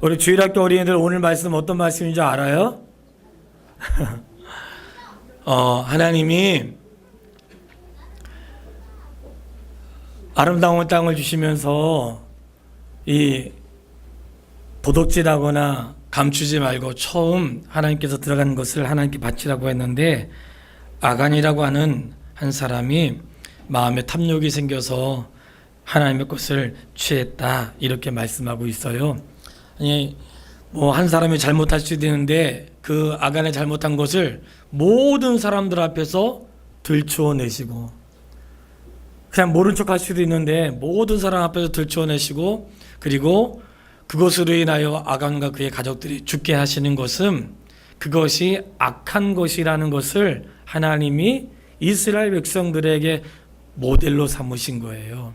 우리 주일학교 어린이들 오늘 말씀 어떤 말씀인지 알아요? 하나님이 아름다운 땅을 주시면서 이 도둑질하거나 감추지 말고 처음 하나님께서 들어간 것을 하나님께 바치라고 했는데, 아간이라고 하는 한 사람이 마음에 탐욕이 생겨서 하나님의 것을 취했다, 이렇게 말씀하고 있어요. 아니, 뭐 한 사람이 잘못할 수도 있는데 그 아간의 잘못한 것을 모든 사람들 앞에서 들추어내시고, 그냥 모른 척 할 수도 있는데 모든 사람 앞에서 들추어내시고, 그리고 그것으로 인하여 아간과 그의 가족들이 죽게 하시는 것은 그것이 악한 것이라는 것을 하나님이 이스라엘 백성들에게 모델로 삼으신 거예요.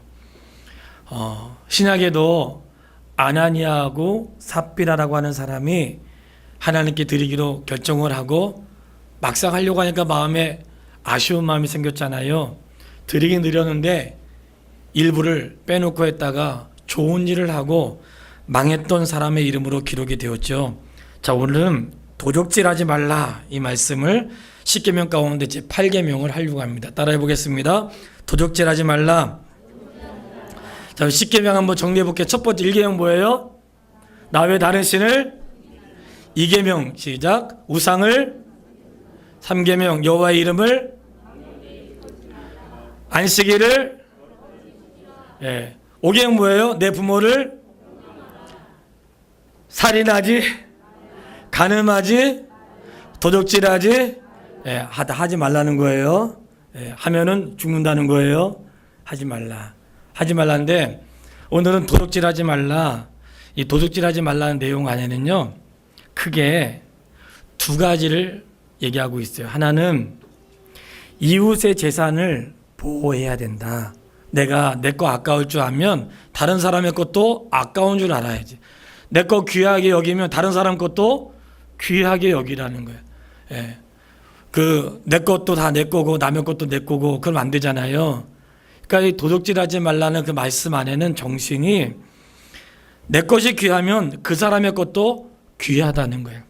신약에도 아나니아하고 삽비라라고 하는 사람이 하나님께 드리기로 결정을 하고 막상 하려고 하니까 마음에 아쉬운 마음이 생겼잖아요. 드리긴 드렸는데 일부를 빼놓고 했다가 좋은 일을 하고 망했던 사람의 이름으로 기록이 되었죠. 자, 오늘은 도적질하지 말라, 이 말씀을 10계명 가운데 제 8계명을 하려고 합니다. 따라해 보겠습니다. 도적질하지 말라. 자, 10계명 한번 정리해 볼게요. 첫 번째 1계명 뭐예요? 나 외 다른 신을. 2계명 시작. 우상을. 3계명 여호와의 이름을. 안식일을. 5계명 뭐예요? 내 부모를 살인하지, 간음하지, 도적질하지, 하지 말라는 거예요. 하면은 죽는다는 거예요. 하지 말라. 하지 말라는데, 오늘은 도둑질하지 말라. 이 도둑질하지 말라는 내용 안에는요, 크게 두 가지를 얘기하고 있어요. 하나는 이웃의 재산을 보호해야 된다. 내가 내 거 아까울 줄 알면 다른 사람의 것도 아까운 줄 알아야지. 내 거 귀하게 여기면 다른 사람 것도 귀하게 여기라는 거예요. 내 것도 다 내 거고 남의 것도 내 거고 그러면 안 되잖아요. 그러니까 이 도둑질하지 말라는 그 말씀 안에는 정신이 내 것이 귀하면 그 사람의 것도 귀하다는 거예요.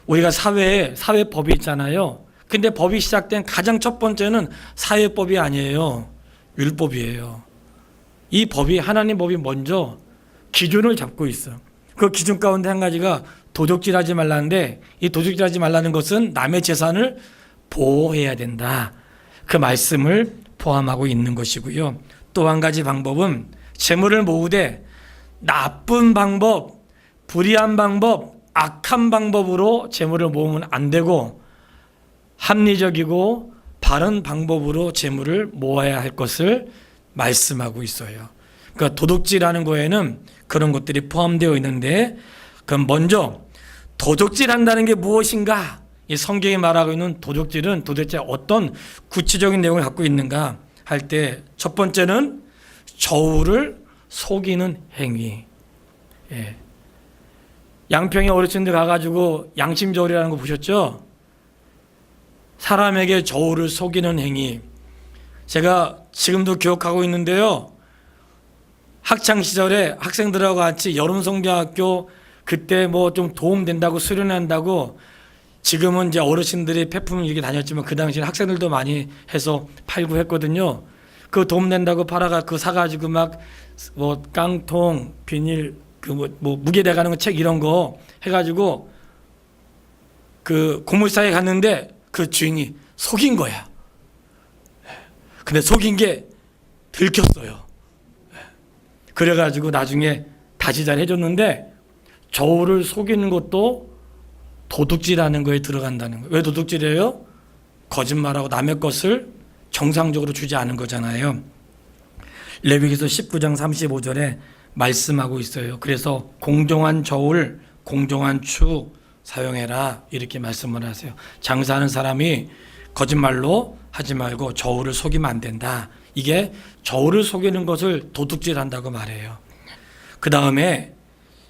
우리가 사회법이 있잖아요. 근데 법이 시작된 가장 첫 번째는 사회법이 아니에요. 율법이에요. 이 법이, 하나님 법이 먼저 기준을 잡고 있어. 그 기준 가운데 한 가지가 도둑질하지 말라는데, 이 도둑질하지 말라는 것은 남의 재산을 보호해야 된다, 그 말씀을 포함하고 있는 것이고요. 또 한 가지 방법은 재물을 모으되 나쁜 방법, 불의한 방법, 악한 방법으로 재물을 모으면 안 되고 합리적이고 바른 방법으로 재물을 모아야 할 것을 말씀하고 있어요. 그러니까 도둑질하는 거에는 그런 것들이 포함되어 있는데, 그럼 먼저 도둑질한다는 게 무엇인가? 이 성경이 말하고 있는 도둑질은 도대체 어떤 구체적인 내용을 갖고 있는가 할 때, 첫 번째는 저울을 속이는 행위. 양평에 어르신들 가가지고 양심 저울이라는 거 보셨죠? 사람에게 저울을 속이는 행위. 제가 지금도 기억하고 있는데요. 학창 시절에 학생들하고 같이 여름성경학교 그때 뭐 좀 도움 된다고 수련한다고, 지금은 이제 어르신들이 폐품을 이렇게 다녔지만 그 당시에 학생들도 많이 해서 팔고 했거든요. 그 도움 된다고 팔아가 그 사가지고 막 뭐 깡통, 비닐, 그 뭐 무게 돼가는 거 책 이런 거 해가지고 그 고물상에 갔는데 그 주인이 속인 거야. 근데 속인 게 들켰어요. 그래가지고 나중에 다시 잘 해줬는데, 저울을 속이는 것도 도둑질하는 거에 들어간다는 거예요. 왜 도둑질이에요? 거짓말하고 남의 것을 정상적으로 주지 않은 거잖아요. 레위기서 19장 35절에 말씀하고 있어요. 그래서 공정한 저울, 공정한 추 사용해라, 이렇게 말씀을 하세요. 장사하는 사람이 거짓말로 하지 말고 저울을 속이면 안 된다. 이게 저울을 속이는 것을 도둑질한다고 말해요. 그 다음에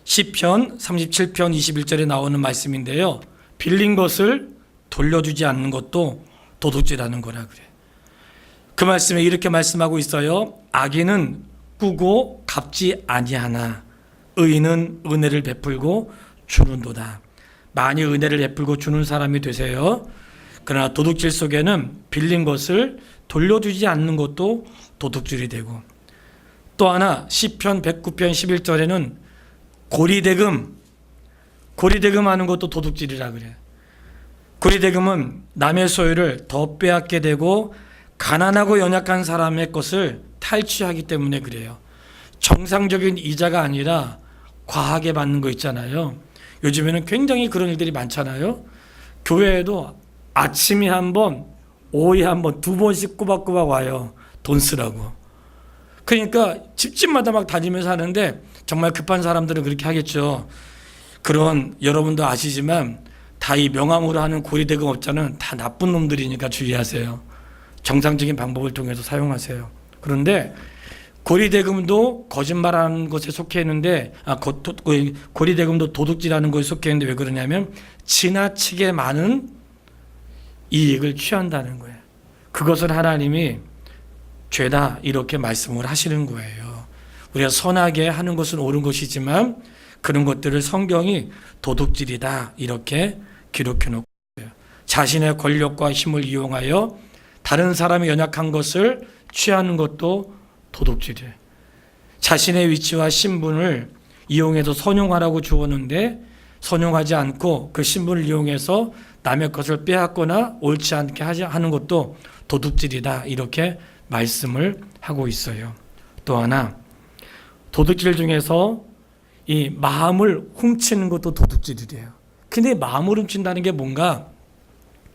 시편 37편 21절에 나오는 말씀인데요. 빌린 것을 돌려주지 않는 것도 도둑질하는 거라 그래요. 그 말씀에 이렇게 말씀하고 있어요. 악인은 꾸고 갚지 아니하나 의인은 은혜를 베풀고 주는도다. 많이 은혜를 베풀고 주는 사람이 되세요. 그러나 도둑질 속에는 빌린 것을 돌려주지 않는 것도 도둑질이 되고, 또 하나 시편 109편 11절에는 고리대금 하는 것도 도둑질이라 그래요. 고리대금은 남의 소유를 더 빼앗게 되고 가난하고 연약한 사람의 것을 탈취하기 때문에 그래요. 정상적인 이자가 아니라 과하게 받는 거 있잖아요. 요즘에는 굉장히 그런 일들이 많잖아요. 교회에도 아침에 한 번, 오후에 한 번, 두 번씩 꼬박꼬박 와요. 돈 쓰라고. 그러니까 집집마다 막 다니면서 하는데, 정말 급한 사람들은 그렇게 하겠죠. 그런, 여러분도 아시지만 다 이 명함으로 하는 고리대금 업자는 다 나쁜 놈들이니까 주의하세요. 정상적인 방법을 통해서 사용하세요. 그런데 고리대금도 거짓말하는 것에 속해 있는데, 고리대금도 도둑질하는 것에 속해 있는데 왜 그러냐면 지나치게 많은 이익을 취한다는 거예요. 그것을 하나님이 죄다 이렇게 말씀을 하시는 거예요. 우리가 선하게 하는 것은 옳은 것이지만 그런 것들을 성경이 도둑질이다 이렇게 기록해 놓고 있어요. 자신의 권력과 힘을 이용하여 다른 사람의 연약한 것을 취하는 것도 도둑질이에요. 자신의 위치와 신분을 이용해서 선용하라고 주었는데 선용하지 않고 그 신분을 이용해서 남의 것을 빼앗거나 옳지 않게 하는 것도 도둑질이다 이렇게 말씀을 하고 있어요. 또 하나 도둑질 중에서 이 마음을 훔치는 것도 도둑질이래요. 근데 마음을 훔친다는 게 뭔가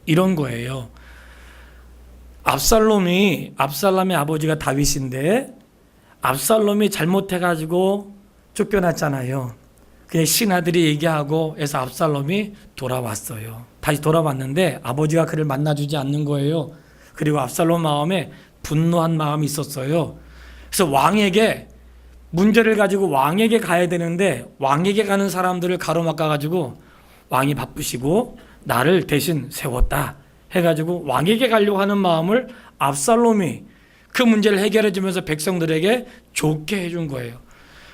이런 거예요. 압살롬의 아버지가 다윗인데 압살롬이 잘못해가지고 쫓겨났잖아요. 그냥 신하들이 얘기하고 해서 압살롬이 돌아왔어요. 다시 돌아왔는데 아버지가 그를 만나주지 않는 거예요. 그리고 압살롬 마음에 분노한 마음이 있었어요. 그래서 왕에게 문제를 가지고 왕에게 가야 되는데 왕에게 가는 사람들을 가로막아가지고 왕이 바쁘시고 나를 대신 세웠다 해가지고 왕에게 가려고 하는 마음을 압살롬이 그 문제를 해결해 주면서 백성들에게 좋게 해준 거예요.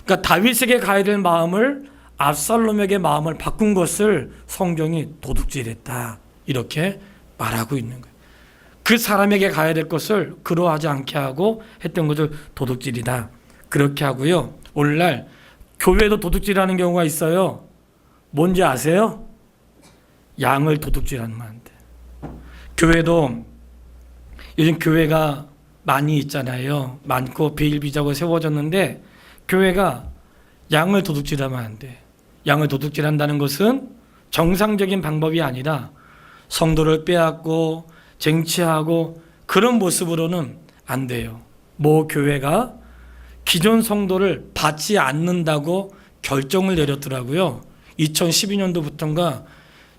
그러니까 다윗에게 가야 될 마음을 압살롬에게 마음을 바꾼 것을 성경이 도둑질했다 이렇게 말하고 있는 거예요. 그 사람에게 가야 될 것을 그러하지 않게 하고 했던 것을 도둑질이다 그렇게 하고요. 오늘날 교회도 도둑질하는 경우가 있어요. 뭔지 아세요? 양을 도둑질하면 안 돼. 교회도 요즘 교회가 많이 있잖아요. 많고 비일비재하고 세워졌는데 교회가 양을 도둑질하면 안 돼. 양을 도둑질한다는 것은 정상적인 방법이 아니라 성도를 빼앗고 쟁취하고 그런 모습으로는 안 돼요. 모 교회가 기존 성도를 받지 않는다고 결정을 내렸더라고요. 2012년도부터인가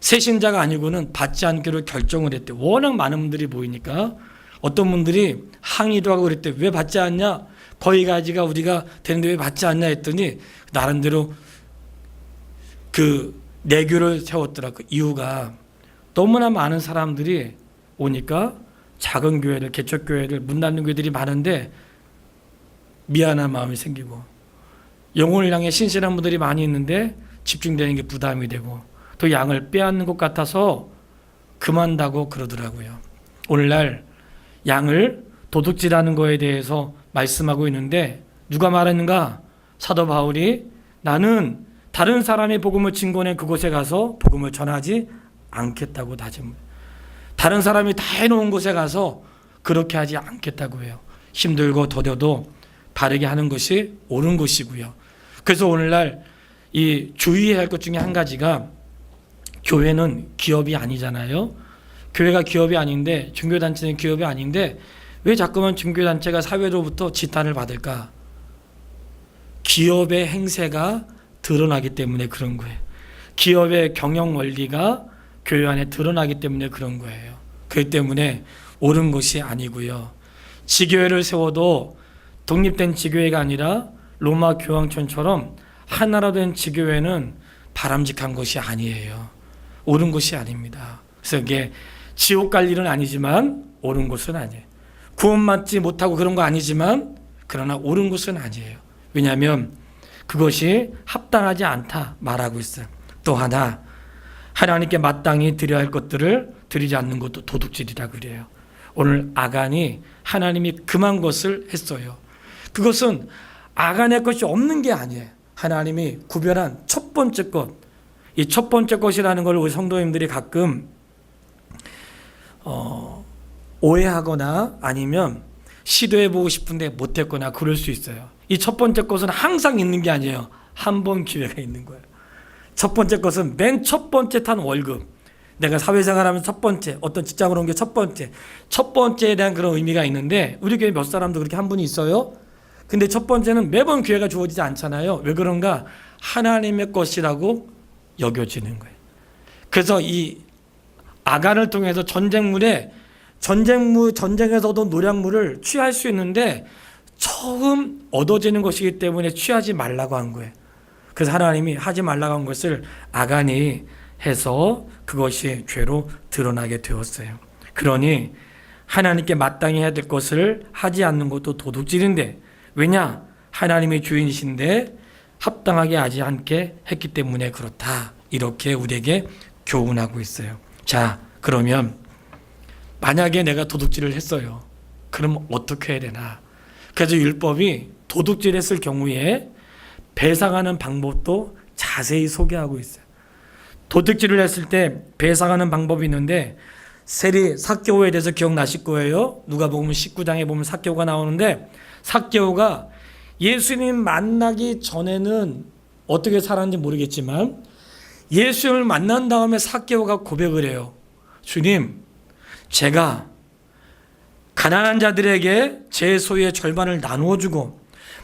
새 신자가 아니고는 받지 않기로 결정을 했대. 워낙 많은 분들이 모이니까 어떤 분들이 항의도 하고 그랬대. 왜 받지 않냐? 거기까지가 우리가 되는데 왜 받지 않냐 했더니 나름대로 그 내규를 세웠더라. 그 이유가 너무나 많은 사람들이 오니까 작은 교회들, 개척교회들, 문 닫는 교회들이 많은데 미안한 마음이 생기고 영혼을 향해 신실한 분들이 많이 있는데 집중되는 게 부담이 되고 또 양을 빼앗는 것 같아서 그만다고 그러더라고요. 오늘날 양을 도둑질하는 거에 대해서 말씀하고 있는데 누가 말했는가? 사도 바울이 나는 다른 사람의 복음을 증거해 그곳에 가서 복음을 전하지 않겠다고 다짐을. 다른 사람이 다 해놓은 곳에 가서 그렇게 하지 않겠다고 해요. 힘들고 더뎌도 바르게 하는 것이 옳은 것이고요. 그래서 오늘날 이 주의해야 할 것 중에 한 가지가 교회는 기업이 아니잖아요. 교회가 기업이 아닌데 종교단체는 기업이 아닌데 왜 자꾸만 종교단체가 사회로부터 지탄을 받을까? 기업의 행세가 드러나기 때문에 그런 거예요. 기업의 경영 원리가 교회 안에 드러나기 때문에 그런 거예요. 그렇기 때문에 옳은 것이 아니고요. 지교회를 세워도 독립된 지교회가 아니라 로마 교황청처럼 하나로 된 지교회는 바람직한 것이 아니에요. 옳은 것이 아닙니다. 그래서 이게 지옥 갈 일은 아니지만 옳은 것은 아니에요. 구원받지 못하고 그런 거 아니지만 그러나 옳은 것은 아니에요. 왜냐하면 그것이 합당하지 않다 말하고 있어요. 또 하나, 하나님께 마땅히 드려야 할 것들을 드리지 않는 것도 도둑질이라 그래요. 오늘 아간이 하나님이 금한 것을 했어요. 그것은 아간의 것이 없는 게 아니에요. 하나님이 구별한 첫 번째 것. 이 첫 번째 것이라는 걸 우리 성도님들이 가끔 오해하거나 아니면 시도해보고 싶은데 못했거나 그럴 수 있어요. 이 첫 번째 것은 항상 있는 게 아니에요. 한 번 기회가 있는 거예요. 첫 번째 것은 맨 첫 번째 탄 월급. 내가 사회생활하면서 첫 번째, 어떤 직장으로 온 게 첫 번째에 대한 그런 의미가 있는데 우리 교회 몇 사람도 그렇게 한 분이 있어요. 근데 첫 번째는 매번 기회가 주어지지 않잖아요. 왜 그런가? 하나님의 것이라고 여겨지는 거예요. 그래서 이 아간을 통해서 전쟁에서도 노략물을 취할 수 있는데 처음 얻어지는 것이기 때문에 취하지 말라고 한 거예요. 그래서 하나님이 하지 말라고 한 것을 아간이 해서 그것이 죄로 드러나게 되었어요. 그러니 하나님께 마땅히 해야 될 것을 하지 않는 것도 도둑질인데, 왜냐? 하나님의 주인이신데 합당하게 하지 않게 했기 때문에 그렇다. 이렇게 우리에게 교훈하고 있어요. 자, 그러면 만약에 내가 도둑질을 했어요. 그럼 어떻게 해야 되나? 그래서 율법이 도둑질했을 경우에 배상하는 방법도 자세히 소개하고 있어요. 도둑질을 했을 때 배상하는 방법이 있는데, 세리 삭개오에 대해서 기억나실 거예요. 누가복음 19장에 보면 삭개오가 나오는데, 삭개오가 예수님 만나기 전에는 어떻게 살았는지 모르겠지만 예수님을 만난 다음에 삭개오가 고백을 해요. 주님, 제가 가난한 자들에게 제 소유의 절반을 나누어 주고,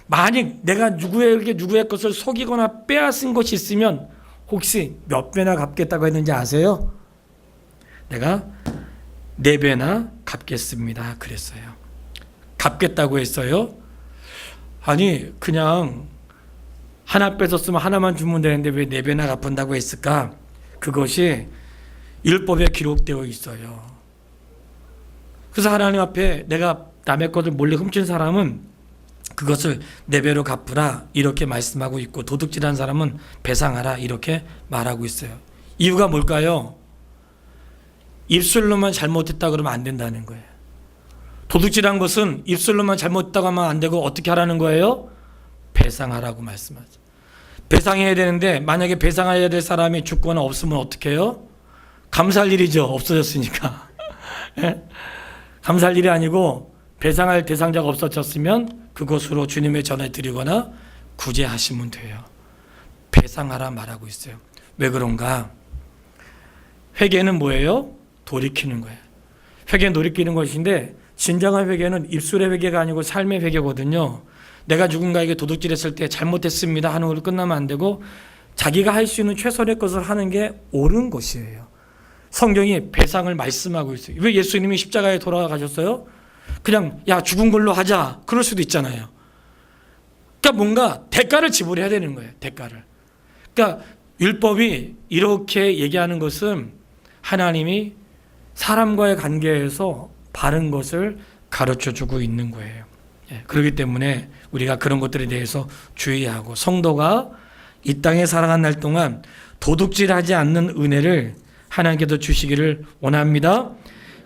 만약 내가 누구의 것을 속이거나 빼앗은 것이 있으면 혹시 몇 배나 갚겠다고 했는지 아세요? 내가 4배나 갚겠습니다 그랬어요. 갚겠다고 했어요. 아니, 그냥 하나 뺏었으면 하나만 주면 되는데 왜 4배나 갚는다고 했을까? 그것이 율법에 기록되어 있어요. 그래서 하나님 앞에 내가 남의 것을 몰래 훔친 사람은 그것을 4배로 갚으라 이렇게 말씀하고 있고, 도둑질한 사람은 배상하라 이렇게 말하고 있어요. 이유가 뭘까요? 입술로만 잘못했다 그러면 안 된다는 거예요. 도둑질한 것은 입술로만 잘못했다고 하면 안 되고 어떻게 하라는 거예요? 배상하라고 말씀하죠. 배상해야 되는데 만약에 배상해야 될 사람이 죽거나 없으면 어떻게 해요? 감사할 일이죠. 없어졌으니까. 감사할 일이 아니고 배상할 대상자가 없어졌으면 그것으로 주님의 전에 드리거나 구제하시면 돼요. 배상하라 말하고 있어요. 왜 그런가? 회개는 뭐예요? 돌이키는 거예요. 회개는 돌이키는 것인데 진정한 회개는 입술의 회개가 아니고 삶의 회개거든요. 내가 누군가에게 도둑질했을 때 잘못했습니다 하는 걸로 끝나면 안 되고 자기가 할 수 있는 최선의 것을 하는 게 옳은 것이에요. 성경이 배상을 말씀하고 있어요. 왜 예수님이 십자가에 돌아가셨어요? 그냥 야 죽은 걸로 하자 그럴 수도 있잖아요. 그러니까 뭔가 대가를 지불해야 되는 거예요. 대가를. 그러니까 율법이 이렇게 얘기하는 것은 하나님이 사람과의 관계에서 바른 것을 가르쳐주고 있는 거예요. 그렇기 때문에 우리가 그런 것들에 대해서 주의하고 성도가 이 땅에 살아간 날 동안 도둑질하지 않는 은혜를 하나님께서 주시기를 원합니다.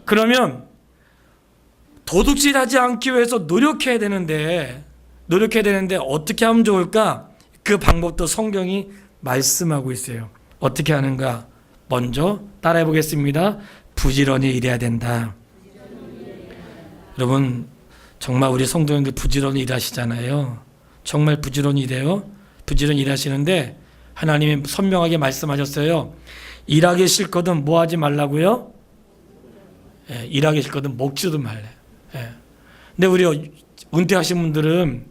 그러면 도둑질하지 않기 위해서 노력해야 되는데 어떻게 하면 좋을까? 그 방법도 성경이 말씀하고 있어요. 어떻게 하는가? 먼저 따라해 보겠습니다. 부지런히 일해야 된다. 여러분 정말 우리 성도님들 부지런히 일하시잖아요. 정말 부지런히 일해요. 부지런히 일하시는데 하나님이 선명하게 말씀하셨어요. 일하기 싫거든 뭐 하지 말라고요? 일하기 싫거든 먹지도 말래. 근데 우리 은퇴하신 분들은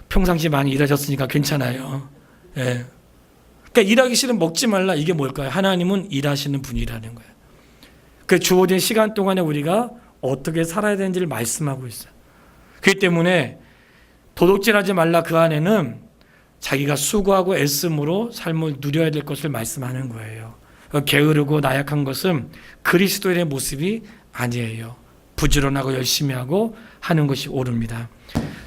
평상시 많이 일하셨으니까 괜찮아요. 그러니까 일하기 싫으면 먹지 말라. 이게 뭘까요? 하나님은 일하시는 분이라는 거예요. 그 주어진 시간 동안에 우리가 어떻게 살아야 되는지를 말씀하고 있어요. 그렇기 때문에 도둑질하지 말라 그 안에는 자기가 수고하고 애씀으로 삶을 누려야 될 것을 말씀하는 거예요. 게으르고 나약한 것은 그리스도인의 모습이 아니에요. 부지런하고 열심히 하고 하는 것이 옳습니다.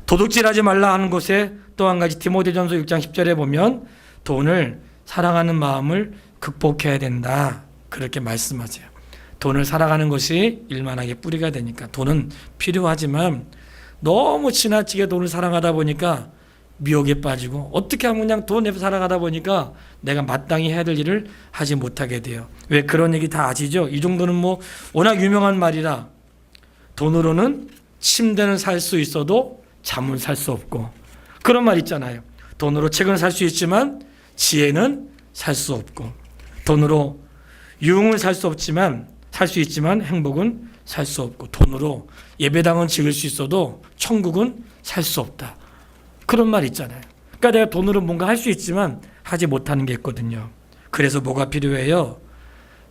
도둑질하지 말라 하는 것에 또 한 가지 디모데전서 6장 10절에 보면 돈을 사랑하는 마음을 극복해야 된다. 그렇게 말씀하세요. 돈을 사랑하는 것이 일만하게 뿌리가 되니까 돈은 필요하지만 너무 지나치게 돈을 사랑하다 보니까 미혹에 빠지고 어떻게 하면 그냥 돈 사랑하다 보니까 내가 마땅히 해야 될 일을 하지 못하게 돼요. 왜 그런 얘기 다 아시죠? 이 정도는 뭐 워낙 유명한 말이라 돈으로는 침대는 살 수 있어도 잠은 살 수 없고 그런 말 있잖아요. 돈으로 책은 살 수 있지만 지혜는 살 수 없고 돈으로 유흥을 살 수 있지만 행복은 살 수 없고 돈으로 예배당은 지을 수 있어도 천국은 살 수 없다. 그런 말 있잖아요. 그러니까 내가 돈으로 뭔가 할 수 있지만 하지 못하는 게 있거든요. 그래서 뭐가 필요해요?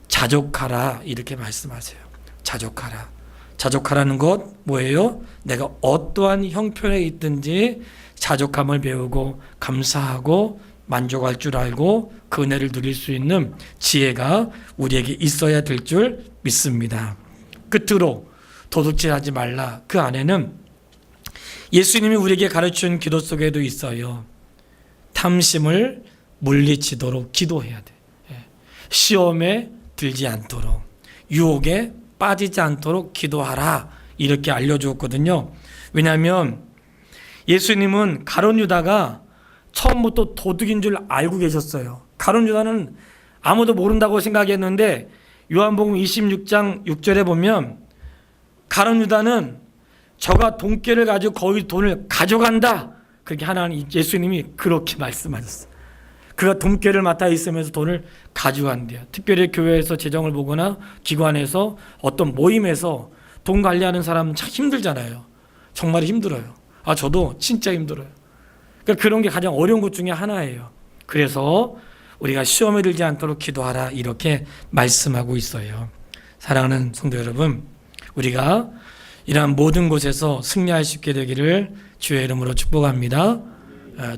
자족하라 이렇게 말씀하세요. 자족하라. 자족하라는 것 뭐예요? 내가 어떠한 형편에 있든지 자족함을 배우고 감사하고 만족할 줄 알고 그 은혜를 누릴 수 있는 지혜가 우리에게 있어야 될 줄 믿습니다. 끝으로 도둑질하지 말라. 그 안에는 예수님이 우리에게 가르친 기도 속에도 있어요. 탐심을 물리치도록 기도해야 돼. 시험에 들지 않도록, 유혹에 빠지지 않도록 기도하라. 이렇게 알려주었거든요. 왜냐하면 예수님은 가룟 유다가 처음부터 도둑인 줄 알고 계셨어요. 가룟 유다는 아무도 모른다고 생각했는데 요한복음 26장 6절에 보면 가룟 유다는 저가 돈깨를 가지고 거기 돈을 가져간다. 그렇게 하나님 예수님이 그렇게 말씀하셨어요. 그가 돈깨를 맡아 있으면서 돈을 가져간대요. 특별히 교회에서 재정을 보거나 기관에서 어떤 모임에서 돈 관리하는 사람은 참 힘들잖아요. 정말 힘들어요. 저도 진짜 힘들어요. 그러니까 그런 게 가장 어려운 것 중에 하나예요. 그래서 우리가 시험에 들지 않도록 기도하라 이렇게 말씀하고 있어요. 사랑하는 성도 여러분, 우리가 이러한 모든 곳에서 승리할 수 있게 되기를 주의 이름으로 축복합니다.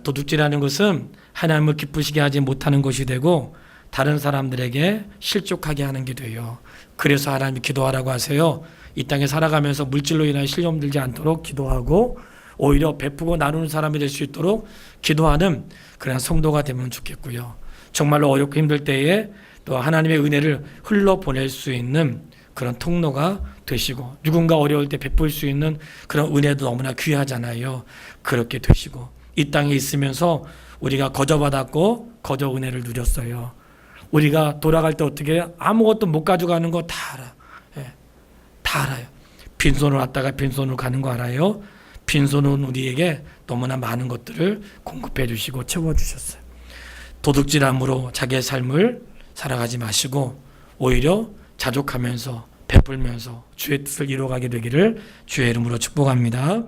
도둑질하는 것은 하나님을 기쁘시게 하지 못하는 것이 되고 다른 사람들에게 실족하게 하는 게 돼요. 그래서 하나님이 기도하라고 하세요. 이 땅에 살아가면서 물질로 인한 시험 들지 않도록 기도하고 오히려 베푸고 나누는 사람이 될 수 있도록 기도하는 그런 성도가 되면 좋겠고요. 정말로 어렵고 힘들 때에 또 하나님의 은혜를 흘러보낼 수 있는 그런 통로가 되시고 누군가 어려울 때 베풀 수 있는 그런 은혜도 너무나 귀하잖아요. 그렇게 되시고 이 땅에 있으면서 우리가 거저받았고 거저 은혜를 누렸어요. 우리가 돌아갈 때 어떻게 아무것도 못 가져가는 거 다 알아. 다 알아요. 빈손으로 왔다가 빈손으로 가는 거 알아요. 빈손은 우리에게 너무나 많은 것들을 공급해 주시고 채워주셨어요. 도둑질함으로 자기의 삶을 살아가지 마시고 오히려 자족하면서 베풀면서 주의 뜻을 이루어가게 되기를 주의 이름으로 축복합니다.